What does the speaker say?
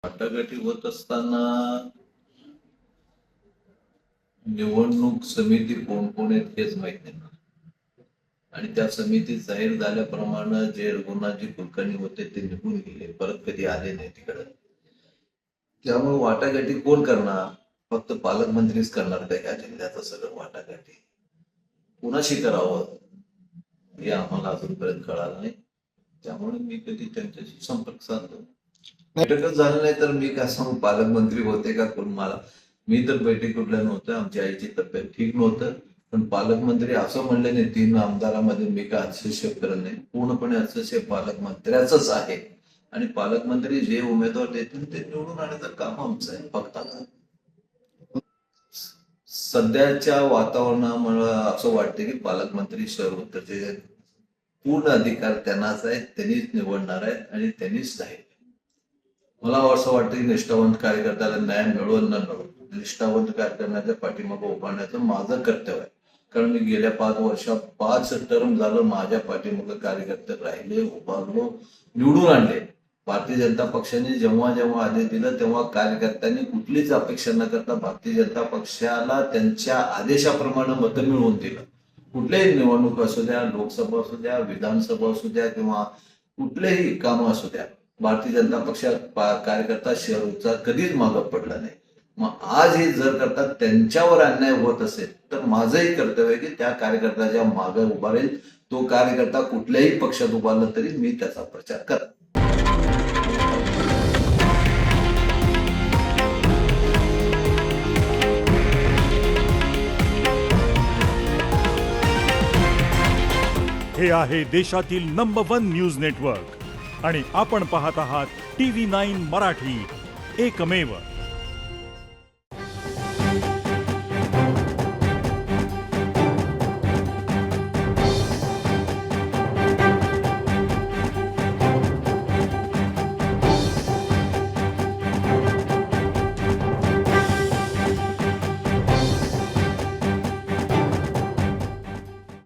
वाटाघाटी होत असताना निवडणूक समिती कोण कोण आहेत हेच माहित नाही आणि त्या समितीत जाहीर झाल्याप्रमाणे जे रघुनाथजी कुलकर्णी होते ते निघून गेले, परत कधी आले नाही तिकडे. त्यामुळे वाटाघाटी कोण करणार? फक्त पालकमंत्रीच करणार का ह्या जिल्ह्याचं सगळं वाटाघाटी? कुणाशी करावं हे आम्हाला अजूनपर्यंत कळालं नाही. त्यामुळे मी कधी त्यांच्याशी संपर्क साधलो बैठकच झालं नाही तर मी काय सांगू पालकमंत्री होते का कोण मला. मी तर बैठक कुठल्या नव्हतं, आमच्या आईची तब्येत ठीक नव्हतं, पण पालकमंत्री असं म्हणले नाही 3 आमदारामध्ये मी काय हस्तक्षेप करत नाही. पूर्णपणे हस्तक्षेप पालकमंत्र्याच आहे आणि पालकमंत्री जे उमेदवार देतील ते निवडून आणण्याचं काम आमचं आहे फक्त. सध्याच्या वातावरणामुळे असं वाटतं की पालकमंत्री शहर उत्तरचे पूर्ण अधिकार त्यांनाच आहेत, त्यांनीच निवडणार आहेत आणि त्यांनीच जाहीर. मला असं वाटतं की निष्ठावंत कार्यकर्त्याला न्याय मिळो न मिळो, निष्ठावंत कार्यकर्त्याच्या पाठीमागे उभारण्याचं माझं कर्तव्य आहे. कारण मी गेल्या 5 वर्षात 5 टर्म झालं माझ्या पाठीमागे कार्यकर्ते राहिले, उभारलो, निवडून आणले. भारतीय जनता पक्षाने जेव्हा जेव्हा आदेश दिला तेव्हा कार्यकर्त्यांनी कुठलीच अपेक्षा न करता भारतीय जनता पक्षाला त्यांच्या आदेशाप्रमाणे मतं मिळवून दिलं. कुठल्याही निवडणूक असू द्या, लोकसभा असू द्या, विधानसभा असू द्या किंवा कुठलेही कामं असू द्या, भारतीय जनता पक्षा कार्यकर्ता शहरचा कधीच मागं पडला नाही. मग आज हे जर करतात त्यांच्यावर अन्याय होत असेल तर माझंही कर्तव्य आहे की त्या कार्यकर्त्याच्या मागे उभा राहील. तो कार्यकर्ता कुठल्याही पक्षात उभारला तरी मी त्याचा प्रचार कर. हे आहे देशातील नंबर 1 न्यूज नेटवर्क आणि आपण पाहत आहात TV9 मराठी, एकमेव.